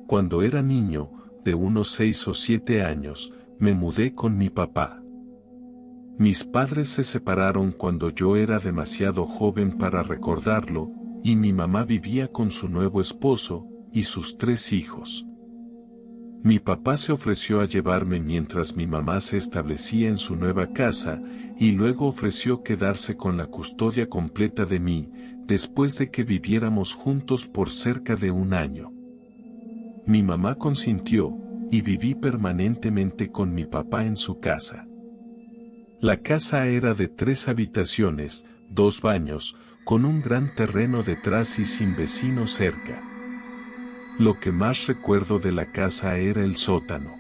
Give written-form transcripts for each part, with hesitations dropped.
Cuando era niño, de unos 6 o 7 años, me mudé con mi papá. Mis padres se separaron cuando yo era demasiado joven para recordarlo, y mi mamá vivía con su nuevo esposo y sus 3 hijos. Mi papá se ofreció a llevarme mientras mi mamá se establecía en su nueva casa, y luego ofreció quedarse con la custodia completa de mí, después de que viviéramos juntos por cerca de 1 año. Mi mamá consintió, y viví permanentemente con mi papá en su casa. La casa era de 3 habitaciones, 2 baños, con un gran terreno detrás y sin vecinos cerca. Lo que más recuerdo de la casa era el sótano.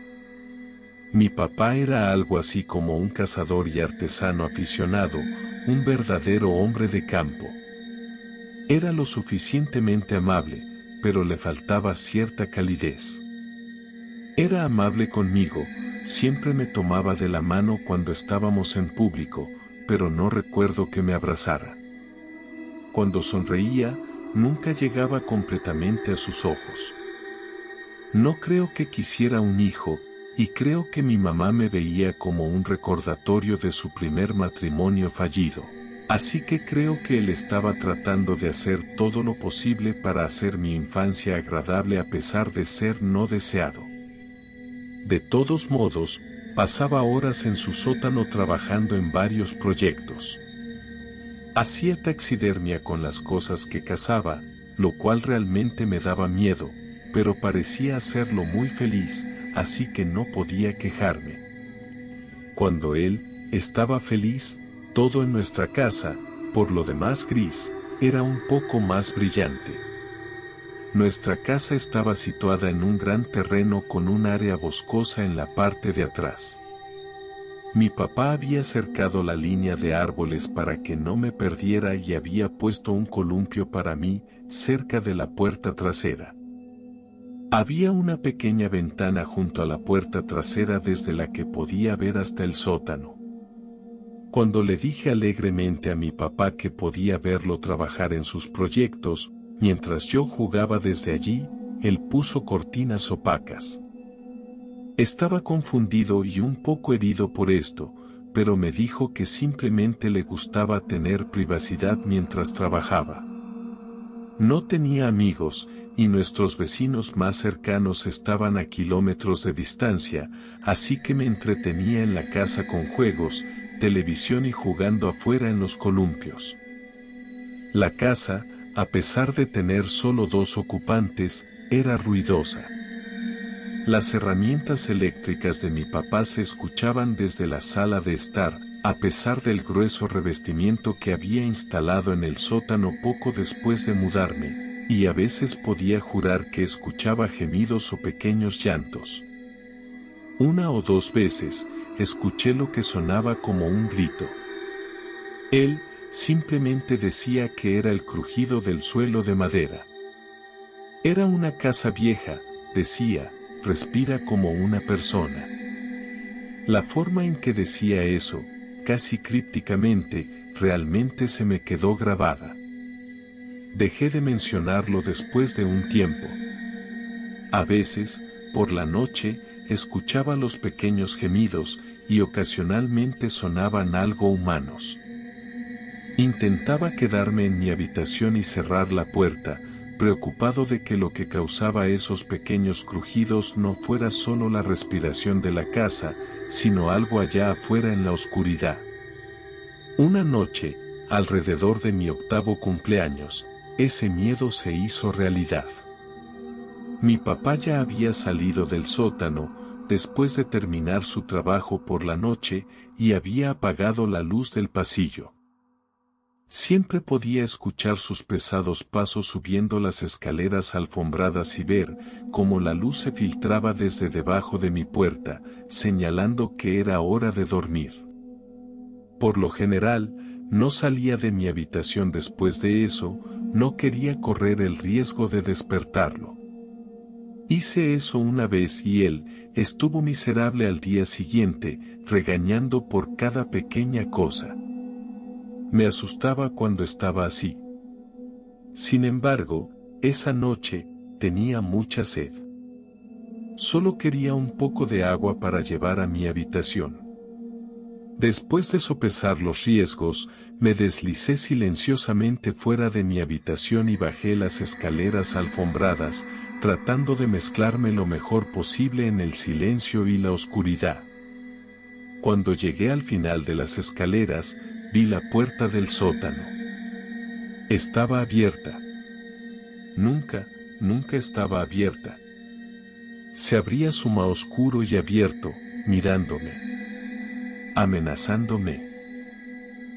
Mi papá era algo así como un cazador y artesano aficionado, un verdadero hombre de campo. Era lo suficientemente amable, pero le faltaba cierta calidez. Era amable conmigo, siempre me tomaba de la mano cuando estábamos en público, pero no recuerdo que me abrazara. Cuando sonreía, nunca llegaba completamente a sus ojos. No creo que quisiera un hijo, y creo que mi mamá me veía como un recordatorio de su primer matrimonio fallido. Así que creo que él estaba tratando de hacer todo lo posible para hacer mi infancia agradable a pesar de ser no deseado. De todos modos, pasaba horas en su sótano trabajando en varios proyectos. Hacía taxidermia con las cosas que cazaba, lo cual realmente me daba miedo, pero parecía hacerlo muy feliz, así que no podía quejarme. Cuando él estaba feliz, todo en nuestra casa, por lo demás gris, era un poco más brillante. Nuestra casa estaba situada en un gran terreno con un área boscosa en la parte de atrás. Mi papá había cercado la línea de árboles para que no me perdiera y había puesto un columpio para mí, cerca de la puerta trasera. Había una pequeña ventana junto a la puerta trasera desde la que podía ver hasta el sótano. Cuando le dije alegremente a mi papá que podía verlo trabajar en sus proyectos, mientras yo jugaba desde allí, él puso cortinas opacas. Estaba confundido y un poco herido por esto, pero me dijo que simplemente le gustaba tener privacidad mientras trabajaba. No tenía amigos, y nuestros vecinos más cercanos estaban a kilómetros de distancia, así que me entretenía en la casa con juegos, televisión y jugando afuera en los columpios. La casa, a pesar de tener solo 2 ocupantes, era ruidosa. Las herramientas eléctricas de mi papá se escuchaban desde la sala de estar, a pesar del grueso revestimiento que había instalado en el sótano poco después de mudarme, y a veces podía jurar que escuchaba gemidos o pequeños llantos. 1 o 2 veces, escuché lo que sonaba como un grito. Él simplemente decía que era el crujido del suelo de madera. Era una casa vieja, decía, respira como una persona. La forma en que decía eso, casi crípticamente, realmente se me quedó grabada. Dejé de mencionarlo después de un tiempo. A veces, por la noche, escuchaba los pequeños gemidos, y ocasionalmente sonaban algo humanos. Intentaba quedarme en mi habitación y cerrar la puerta, preocupado de que lo que causaba esos pequeños crujidos no fuera solo la respiración de la casa, sino algo allá afuera en la oscuridad. Una noche, alrededor de mi 8º cumpleaños, ese miedo se hizo realidad. Mi papá ya había salido del sótano, después de terminar su trabajo por la noche, y había apagado la luz del pasillo. Siempre podía escuchar sus pesados pasos subiendo las escaleras alfombradas y ver cómo la luz se filtraba desde debajo de mi puerta, señalando que era hora de dormir. Por lo general, no salía de mi habitación después de eso, no quería correr el riesgo de despertarlo. Hice eso una vez y él estuvo miserable al día siguiente, regañando por cada pequeña cosa. Me asustaba cuando estaba así. Sin embargo, esa noche, tenía mucha sed. Solo quería un poco de agua para llevar a mi habitación. Después de sopesar los riesgos, me deslicé silenciosamente fuera de mi habitación y bajé las escaleras alfombradas, tratando de mezclarme lo mejor posible en el silencio y la oscuridad. Cuando llegué al final de las escaleras, vi la puerta del sótano. Estaba abierta. Nunca estaba abierta. Se abría suma oscuro y abierto, mirándome. Amenazándome.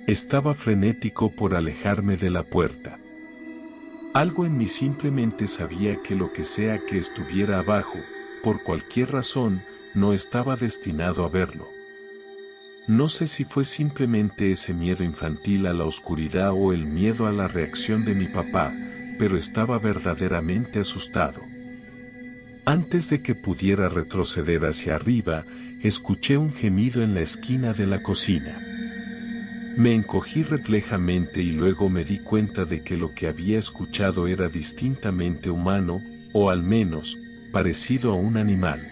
Estaba frenético por alejarme de la puerta. Algo en mí simplemente sabía que lo que sea que estuviera abajo, por cualquier razón, no estaba destinado a verlo. No sé si fue simplemente ese miedo infantil a la oscuridad o el miedo a la reacción de mi papá, pero estaba verdaderamente asustado. Antes de que pudiera retroceder hacia arriba, escuché un gemido en la esquina de la cocina. Me encogí reflejamente y luego me di cuenta de que lo que había escuchado era distintamente humano, o al menos, parecido a un animal.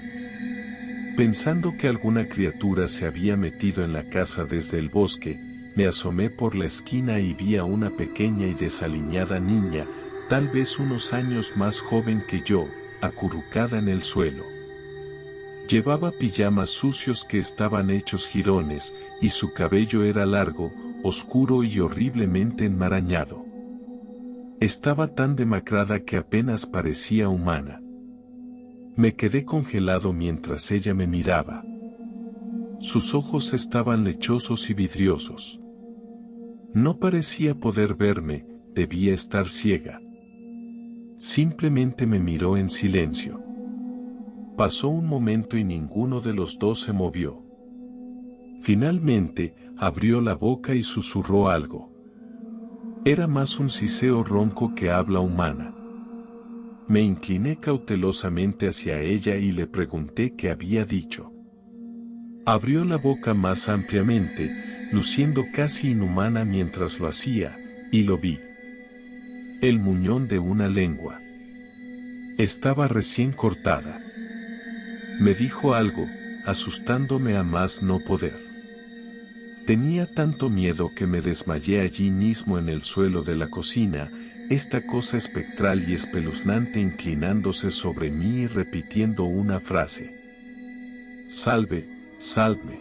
Pensando que alguna criatura se había metido en la casa desde el bosque, me asomé por la esquina y vi a una pequeña y desaliñada niña, tal vez unos años más joven que yo, acurrucada en el suelo. Llevaba pijamas sucios que estaban hechos jirones, y su cabello era largo, oscuro y horriblemente enmarañado. Estaba tan demacrada que apenas parecía humana. Me quedé congelado mientras ella me miraba. Sus ojos estaban lechosos y vidriosos. No parecía poder verme, debía estar ciega. Simplemente me miró en silencio. Pasó un momento y ninguno de los dos se movió. Finalmente, abrió la boca y susurró algo. Era más un siseo ronco que habla humana. Me incliné cautelosamente hacia ella y le pregunté qué había dicho. Abrió la boca más ampliamente, luciendo casi inhumana mientras lo hacía, y lo vi. El muñón de una lengua. Estaba recién cortada. Me dijo algo, asustándome a más no poder. Tenía tanto miedo que me desmayé allí mismo en el suelo de la cocina, esta cosa espectral y espeluznante inclinándose sobre mí y repitiendo una frase. Salve, salve.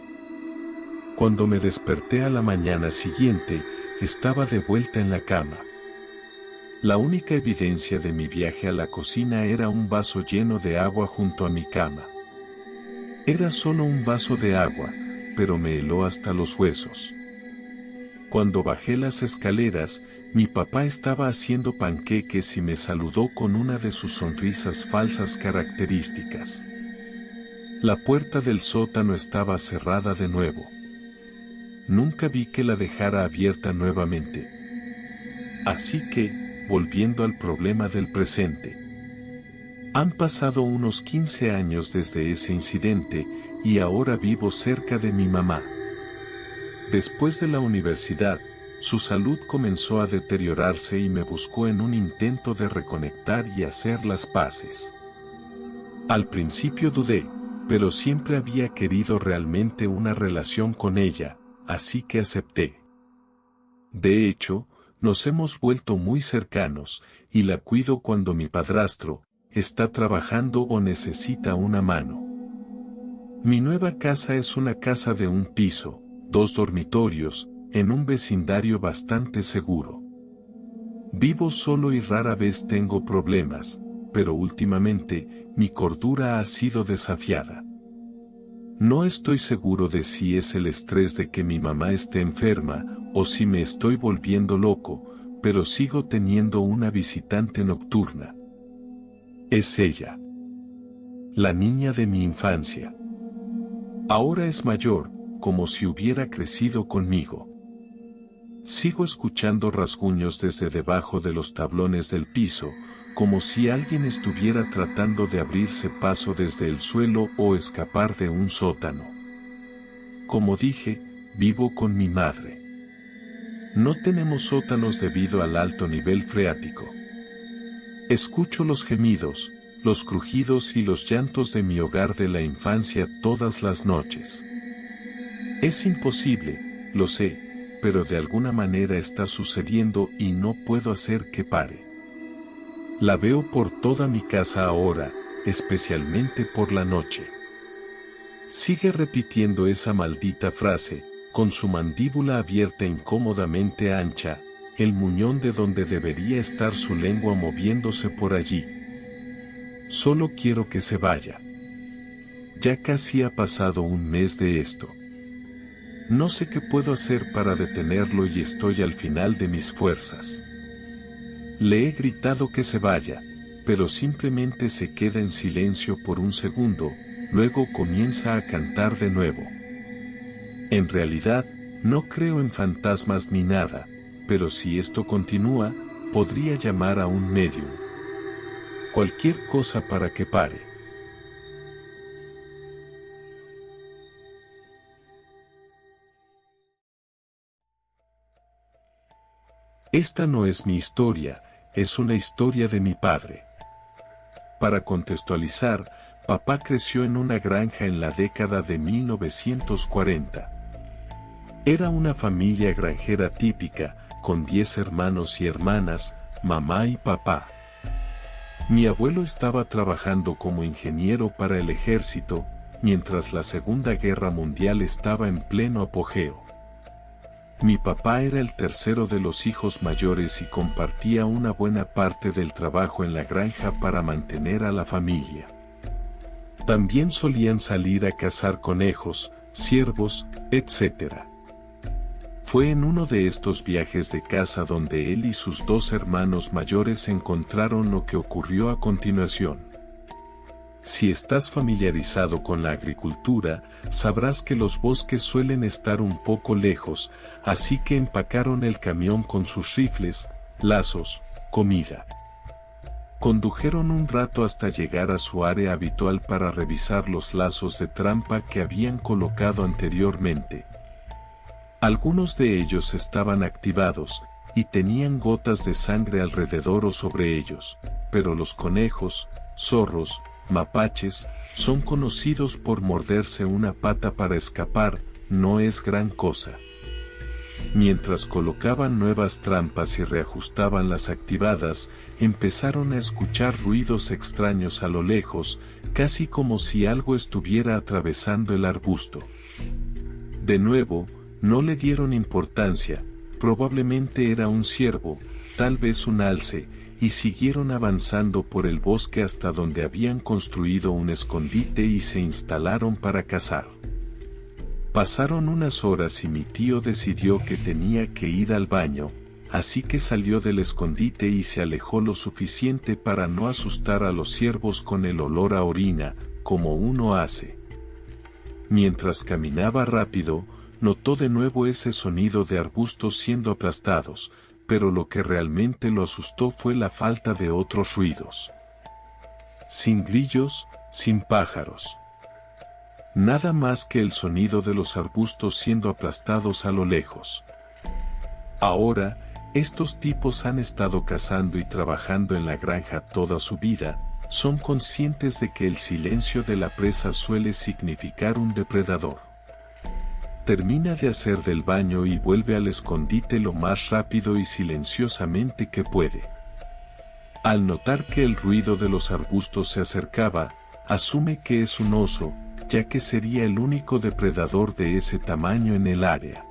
Cuando me desperté a la mañana siguiente, estaba de vuelta en la cama. La única evidencia de mi viaje a la cocina era un vaso lleno de agua junto a mi cama. Era solo un vaso de agua, pero me heló hasta los huesos. Cuando bajé las escaleras, mi papá estaba haciendo panqueques y me saludó con una de sus sonrisas falsas características. La puerta del sótano estaba cerrada de nuevo. Nunca vi que la dejara abierta nuevamente. Así que, volviendo al problema del presente. Han pasado unos 15 años desde ese incidente, y ahora vivo cerca de mi mamá. Después de la universidad, su salud comenzó a deteriorarse y me buscó en un intento de reconectar y hacer las paces. Al principio dudé, pero siempre había querido realmente una relación con ella, así que acepté. De hecho, nos hemos vuelto muy cercanos, y la cuido cuando mi padrastro está trabajando o necesita una mano. Mi nueva casa es una casa de un piso, 2 dormitorios, en un vecindario bastante seguro. Vivo solo y rara vez tengo problemas, pero últimamente, mi cordura ha sido desafiada. No estoy seguro de si es el estrés de que mi mamá esté enferma, o si me estoy volviendo loco, pero sigo teniendo una visitante nocturna. Es ella. La niña de mi infancia. Ahora es mayor, como si hubiera crecido conmigo. Sigo escuchando rasguños desde debajo de los tablones del piso, como si alguien estuviera tratando de abrirse paso desde el suelo o escapar de un sótano. Como dije, vivo con mi madre. No tenemos sótanos debido al alto nivel freático. Escucho los gemidos, los crujidos y los llantos de mi hogar de la infancia todas las noches. Es imposible, lo sé, pero de alguna manera está sucediendo y no puedo hacer que pare. La veo por toda mi casa ahora, especialmente por la noche. Sigue repitiendo esa maldita frase, con su mandíbula abierta incómodamente ancha, el muñón de donde debería estar su lengua moviéndose por allí. Solo quiero que se vaya. Ya casi ha pasado un mes de esto. No sé qué puedo hacer para detenerlo y estoy al final de mis fuerzas. Le he gritado que se vaya, pero simplemente se queda en silencio por un segundo, luego comienza a cantar de nuevo. En realidad, no creo en fantasmas ni nada, pero si esto continúa, podría llamar a un médium. Cualquier cosa para que pare. Esta no es mi historia, es una historia de mi padre. Para contextualizar, papá creció en una granja en la década de 1940. Era una familia granjera típica, con 10 hermanos y hermanas, mamá y papá. Mi abuelo estaba trabajando como ingeniero para el ejército, mientras la Segunda Guerra Mundial estaba en pleno apogeo. Mi papá era el tercero de los hijos mayores y compartía una buena parte del trabajo en la granja para mantener a la familia. También solían salir a cazar conejos, ciervos, etc. Fue en uno de estos viajes de caza donde él y sus 2 hermanos mayores encontraron lo que ocurrió a continuación. Si estás familiarizado con la agricultura, sabrás que los bosques suelen estar un poco lejos, así que empacaron el camión con sus rifles, lazos, comida. Condujeron un rato hasta llegar a su área habitual para revisar los lazos de trampa que habían colocado anteriormente. Algunos de ellos estaban activados, y tenían gotas de sangre alrededor o sobre ellos, pero los conejos, zorros, mapaches, son conocidos por morderse una pata para escapar, no es gran cosa. Mientras colocaban nuevas trampas y reajustaban las activadas, empezaron a escuchar ruidos extraños a lo lejos, casi como si algo estuviera atravesando el arbusto. De nuevo, no le dieron importancia, probablemente era un ciervo, tal vez un alce, y siguieron avanzando por el bosque hasta donde habían construido un escondite y se instalaron para cazar. Pasaron unas horas y mi tío decidió que tenía que ir al baño, así que salió del escondite y se alejó lo suficiente para no asustar a los ciervos con el olor a orina, como uno hace. Mientras caminaba rápido, notó de nuevo ese sonido de arbustos siendo aplastados, pero lo que realmente lo asustó fue la falta de otros ruidos. Sin grillos, sin pájaros. Nada más que el sonido de los arbustos siendo aplastados a lo lejos. Ahora, estos tipos han estado cazando y trabajando en la granja toda su vida, son conscientes de que el silencio de la presa suele significar un depredador. Termina de hacer del baño y vuelve al escondite lo más rápido y silenciosamente que puede. Al notar que el ruido de los arbustos se acercaba, asume que es un oso, ya que sería el único depredador de ese tamaño en el área.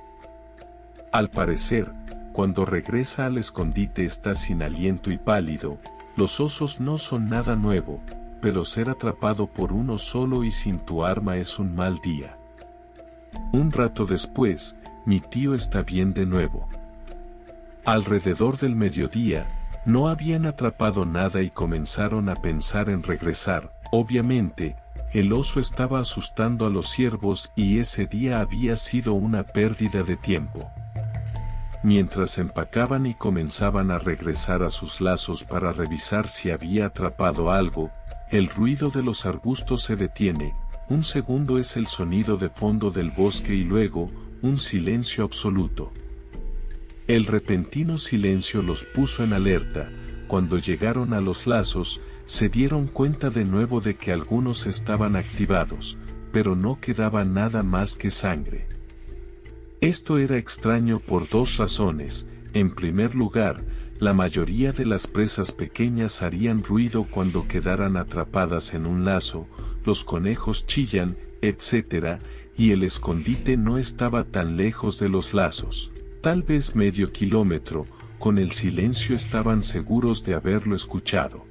Al parecer, cuando regresa al escondite está sin aliento y pálido. Los osos no son nada nuevo, pero ser atrapado por uno solo y sin tu arma es un mal día. Un rato después, mi tío está bien de nuevo. Alrededor del mediodía, no habían atrapado nada y comenzaron a pensar en regresar. Obviamente, el oso estaba asustando a los ciervos y ese día había sido una pérdida de tiempo. Mientras empacaban y comenzaban a regresar a sus lazos para revisar si había atrapado algo, el ruido de los arbustos se detiene. Un segundo es el sonido de fondo del bosque y luego, un silencio absoluto. El repentino silencio los puso en alerta. Cuando llegaron a los lazos, Se dieron cuenta de nuevo de que algunos estaban activados, pero no quedaba nada más que sangre. Esto era extraño por dos razones. En primer lugar, la mayoría de las presas pequeñas harían ruido cuando quedaran atrapadas en un lazo, los conejos chillan, etc., y el escondite no estaba tan lejos de los lazos, tal vez medio kilómetro. Con el silencio estaban seguros de haberlo escuchado.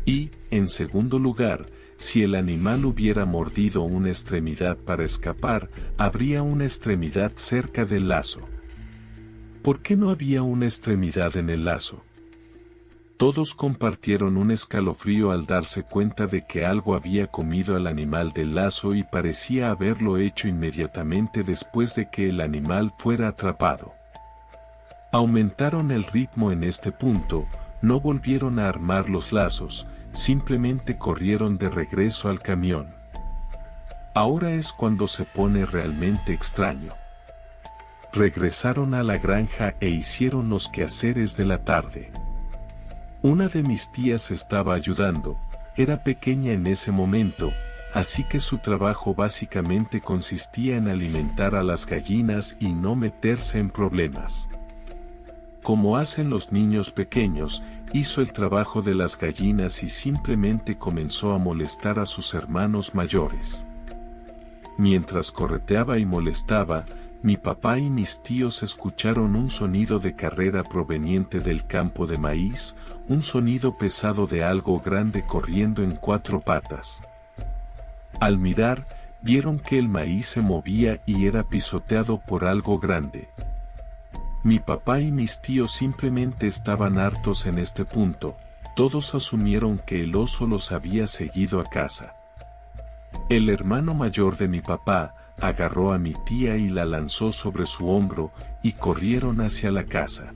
Y, en segundo lugar, si el animal hubiera mordido una extremidad para escapar, habría una extremidad cerca del lazo. ¿Por qué no había una extremidad en el lazo? Todos compartieron un escalofrío al darse cuenta de que algo había comido al animal del lazo y parecía haberlo hecho inmediatamente después de que el animal fuera atrapado. Aumentaron el ritmo en este punto, no volvieron a armar los lazos, simplemente corrieron de regreso al camión. Ahora es cuando se pone realmente extraño. Regresaron a la granja e hicieron los quehaceres de la tarde. Una de mis tías estaba ayudando, era pequeña en ese momento, así que su trabajo básicamente consistía en alimentar a las gallinas y no meterse en problemas. Como hacen los niños pequeños, hizo el trabajo de las gallinas y simplemente comenzó a molestar a sus hermanos mayores. Mientras correteaba y molestaba, mi papá y mis tíos escucharon un sonido de carrera proveniente del campo de maíz, un sonido pesado de algo grande corriendo en cuatro patas. Al mirar, vieron que el maíz se movía y era pisoteado por algo grande. Mi papá y mis tíos simplemente estaban hartos en este punto, todos asumieron que el oso los había seguido a casa. El hermano mayor de mi papá agarró a mi tía y la lanzó sobre su hombro y corrieron hacia la casa.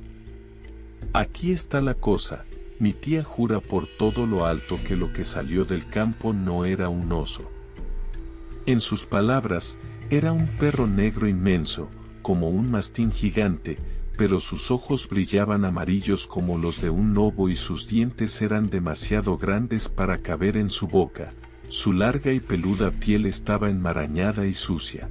Aquí está la cosa, mi tía jura por todo lo alto que lo que salió del campo no era un oso. En sus palabras, era un perro negro inmenso, como un mastín gigante, pero sus ojos brillaban amarillos como los de un lobo y sus dientes eran demasiado grandes para caber en su boca. Su larga y peluda piel estaba enmarañada y sucia.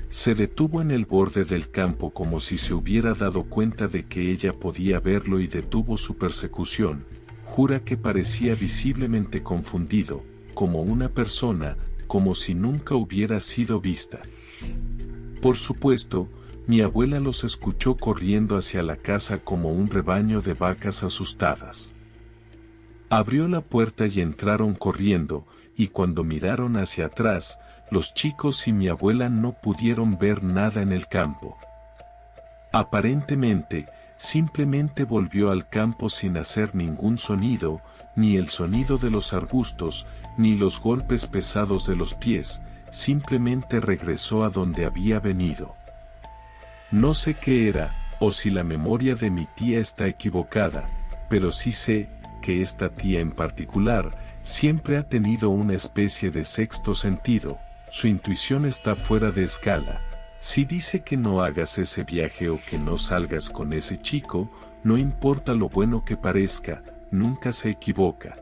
Se detuvo en el borde del campo como si se hubiera dado cuenta de que ella podía verlo y detuvo su persecución. Jura que parecía visiblemente confundido, como una persona, como si nunca hubiera sido vista. Por supuesto, mi abuela los escuchó corriendo hacia la casa como un rebaño de vacas asustadas. Abrió la puerta y entraron corriendo, y cuando miraron hacia atrás, los chicos y mi abuela no pudieron ver nada en el campo. Aparentemente, simplemente volvió al campo sin hacer ningún sonido, ni el sonido de los arbustos, ni los golpes pesados de los pies, simplemente regresó a donde había venido. No sé qué era, o si la memoria de mi tía está equivocada, pero sí sé que esta tía en particular siempre ha tenido una especie de sexto sentido, su intuición está fuera de escala. Si dice que no hagas ese viaje o que no salgas con ese chico, no importa lo bueno que parezca, nunca se equivoca.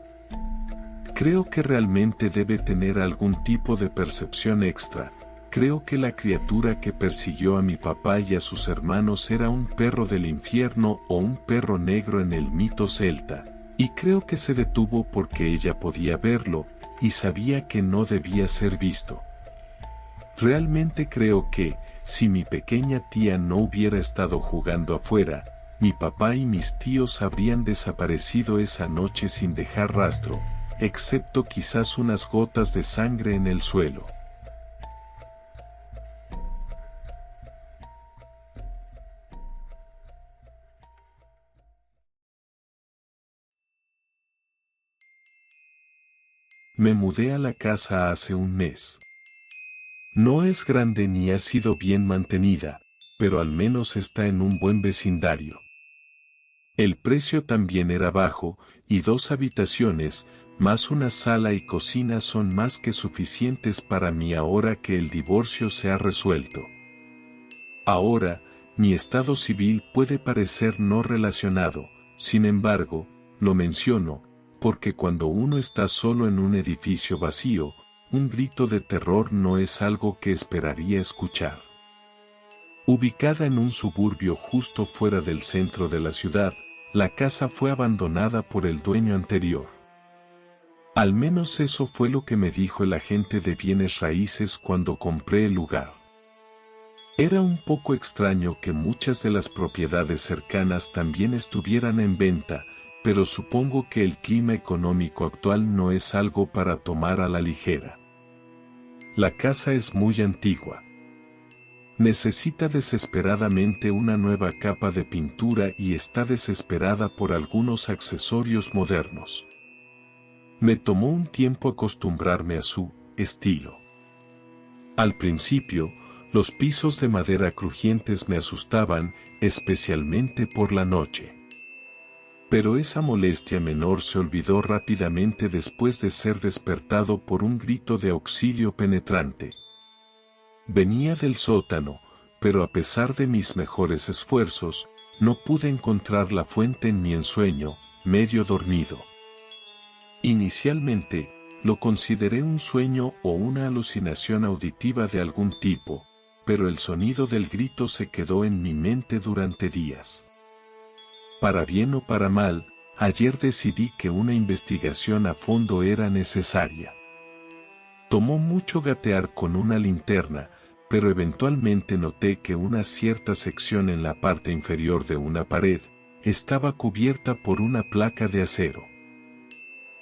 Creo que realmente debe tener algún tipo de percepción extra. Creo que la criatura que persiguió a mi papá y a sus hermanos era un perro del infierno o un perro negro en el mito celta. Y creo que se detuvo porque ella podía verlo, y sabía que no debía ser visto. Realmente creo que, si mi pequeña tía no hubiera estado jugando afuera, mi papá y mis tíos habrían desaparecido esa noche sin dejar rastro, excepto quizás unas gotas de sangre en el suelo. Me mudé a la casa hace un mes. No es grande ni ha sido bien mantenida, pero al menos está en un buen vecindario. El precio también era bajo, y 2 habitaciones, más una sala y cocina son más que suficientes para mí ahora que el divorcio se ha resuelto. Ahora, mi estado civil puede parecer no relacionado, sin embargo, lo menciono, porque cuando uno está solo en un edificio vacío, un grito de terror no es algo que esperaría escuchar. Ubicada en un suburbio justo fuera del centro de la ciudad, la casa fue abandonada por el dueño anterior. Al menos eso fue lo que me dijo el agente de bienes raíces cuando compré el lugar. Era un poco extraño que muchas de las propiedades cercanas también estuvieran en venta, pero supongo que el clima económico actual no es algo para tomar a la ligera. La casa es muy antigua. Necesita desesperadamente una nueva capa de pintura y está desesperada por algunos accesorios modernos. Me tomó un tiempo acostumbrarme a su estilo. Al principio, los pisos de madera crujientes me asustaban, especialmente por la noche. Pero esa molestia menor se olvidó rápidamente después de ser despertado por un grito de auxilio penetrante. Venía del sótano, pero a pesar de mis mejores esfuerzos, no pude encontrar la fuente en mi ensueño, medio dormido. Inicialmente, lo consideré un sueño o una alucinación auditiva de algún tipo, pero el sonido del grito se quedó en mi mente durante días. Para bien o para mal, ayer decidí que una investigación a fondo era necesaria. Tomó mucho gatear con una linterna, pero eventualmente noté que una cierta sección en la parte inferior de una pared estaba cubierta por una placa de acero.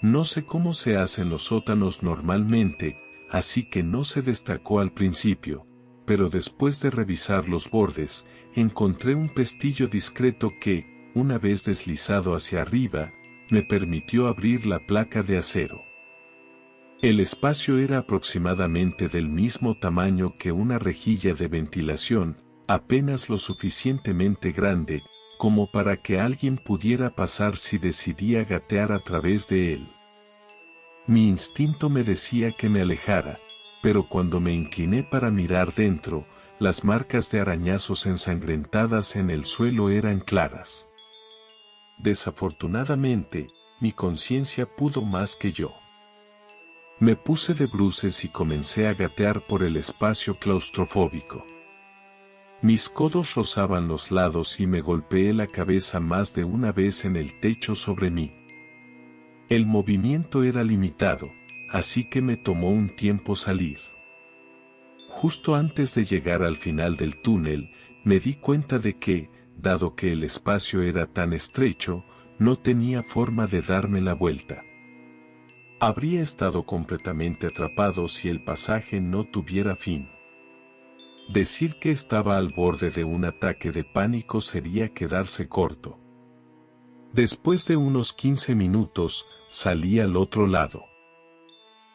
No sé cómo se hacen los sótanos normalmente, así que no se destacó al principio, pero después de revisar los bordes, encontré un pestillo discreto que, una vez deslizado hacia arriba, me permitió abrir la placa de acero. El espacio era aproximadamente del mismo tamaño que una rejilla de ventilación, apenas lo suficientemente grande, como para que alguien pudiera pasar si decidía gatear a través de él. Mi instinto me decía que me alejara, pero cuando me incliné para mirar dentro, las marcas de arañazos ensangrentadas en el suelo eran claras. Desafortunadamente, mi conciencia pudo más que yo. Me puse de bruces y comencé a gatear por el espacio claustrofóbico. Mis codos rozaban los lados y me golpeé la cabeza más de una vez en el techo sobre mí. El movimiento era limitado, así que me tomó un tiempo salir. Justo antes de llegar al final del túnel, me di cuenta de que, dado que el espacio era tan estrecho, no tenía forma de darme la vuelta. Habría estado completamente atrapado si el pasaje no tuviera fin. Decir que estaba al borde de un ataque de pánico sería quedarse corto. Después de unos 15 minutos, salí al otro lado.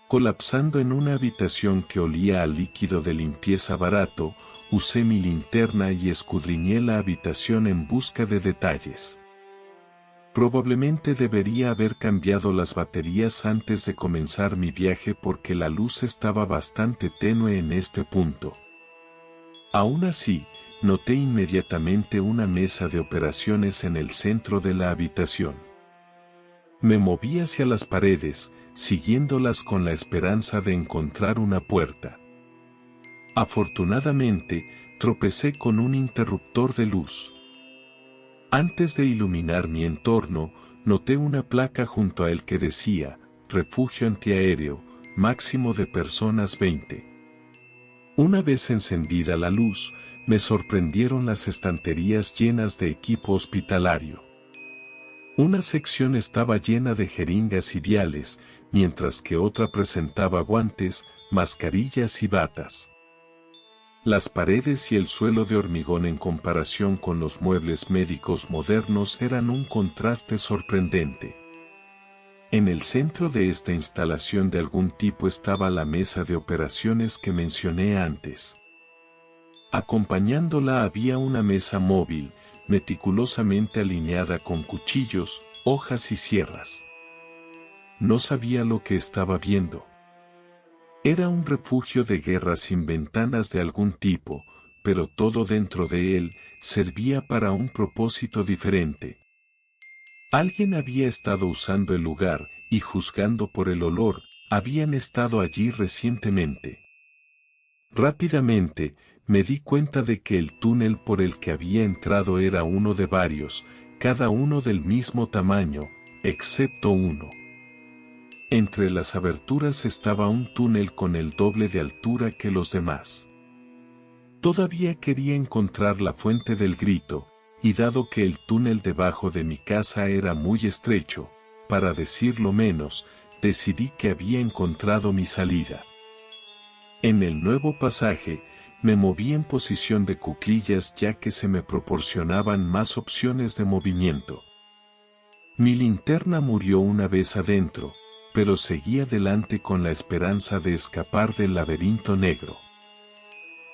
Colapsando en una habitación que olía a líquido de limpieza barato, usé mi linterna y escudriñé la habitación en busca de detalles. Probablemente debería haber cambiado las baterías antes de comenzar mi viaje porque la luz estaba bastante tenue en este punto. Aún así, noté inmediatamente una mesa de operaciones en el centro de la habitación. Me moví hacia las paredes, siguiéndolas con la esperanza de encontrar una puerta. Afortunadamente, tropecé con un interruptor de luz. Antes de iluminar mi entorno, noté una placa junto a él que decía, refugio antiaéreo, máximo de personas 20. Una vez encendida la luz, me sorprendieron las estanterías llenas de equipo hospitalario. Una sección estaba llena de jeringas y viales, mientras que otra presentaba guantes, mascarillas y batas. Las paredes y el suelo de hormigón en comparación con los muebles médicos modernos eran un contraste sorprendente. En el centro de esta instalación de algún tipo estaba la mesa de operaciones que mencioné antes. Acompañándola había una mesa móvil, meticulosamente alineada con cuchillos, hojas y sierras. No sabía lo que estaba viendo. Era un refugio de guerra sin ventanas de algún tipo, pero todo dentro de él servía para un propósito diferente. Alguien había estado usando el lugar, y juzgando por el olor, habían estado allí recientemente. Rápidamente, me di cuenta de que el túnel por el que había entrado era uno de varios, cada uno del mismo tamaño, excepto uno. Entre las aberturas estaba un túnel con el doble de altura que los demás. Todavía quería encontrar la fuente del grito, y dado que el túnel debajo de mi casa era muy estrecho, para decirlo menos, decidí que había encontrado mi salida. En el nuevo pasaje, me moví en posición de cuclillas ya que se me proporcionaban más opciones de movimiento. Mi linterna murió una vez adentro, pero seguí adelante con la esperanza de escapar del laberinto negro.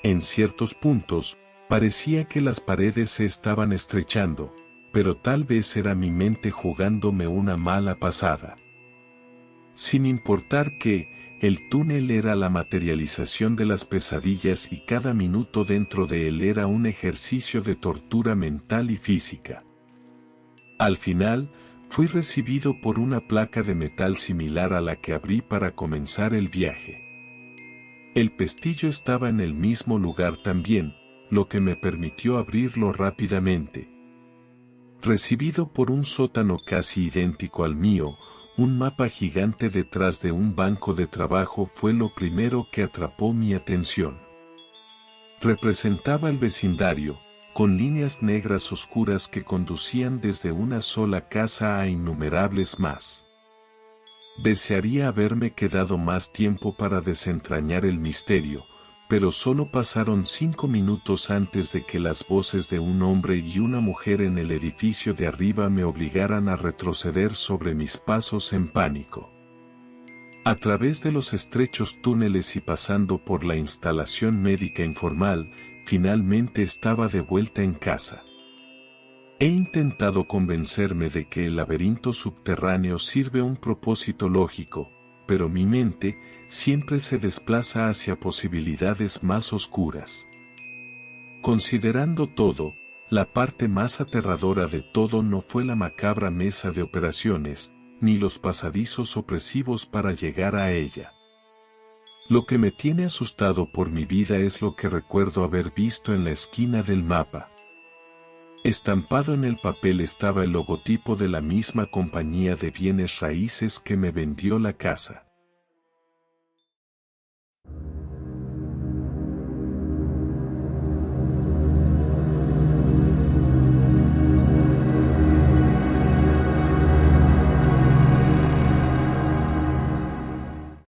En ciertos puntos, parecía que las paredes se estaban estrechando, pero tal vez era mi mente jugándome una mala pasada. Sin importar que, el túnel era la materialización de las pesadillas y cada minuto dentro de él era un ejercicio de tortura mental y física. Al final, fui recibido por una placa de metal similar a la que abrí para comenzar el viaje. El pestillo estaba en el mismo lugar también, lo que me permitió abrirlo rápidamente. Recibido por un sótano casi idéntico al mío, un mapa gigante detrás de un banco de trabajo fue lo primero que atrapó mi atención. Representaba el vecindario, con líneas negras oscuras que conducían desde una sola casa a innumerables más. Desearía haberme quedado más tiempo para desentrañar el misterio, pero solo pasaron 5 minutos antes de que las voces de un hombre y una mujer en el edificio de arriba me obligaran a retroceder sobre mis pasos en pánico. A través de los estrechos túneles y pasando por la instalación médica informal, finalmente estaba de vuelta en casa. He intentado convencerme de que el laberinto subterráneo sirve un propósito lógico, pero mi mente siempre se desplaza hacia posibilidades más oscuras. Considerando todo, la parte más aterradora de todo no fue la macabra mesa de operaciones, ni los pasadizos opresivos para llegar a ella. Lo que me tiene asustado por mi vida es lo que recuerdo haber visto en la esquina del mapa. Estampado en el papel estaba el logotipo de la misma compañía de bienes raíces que me vendió la casa.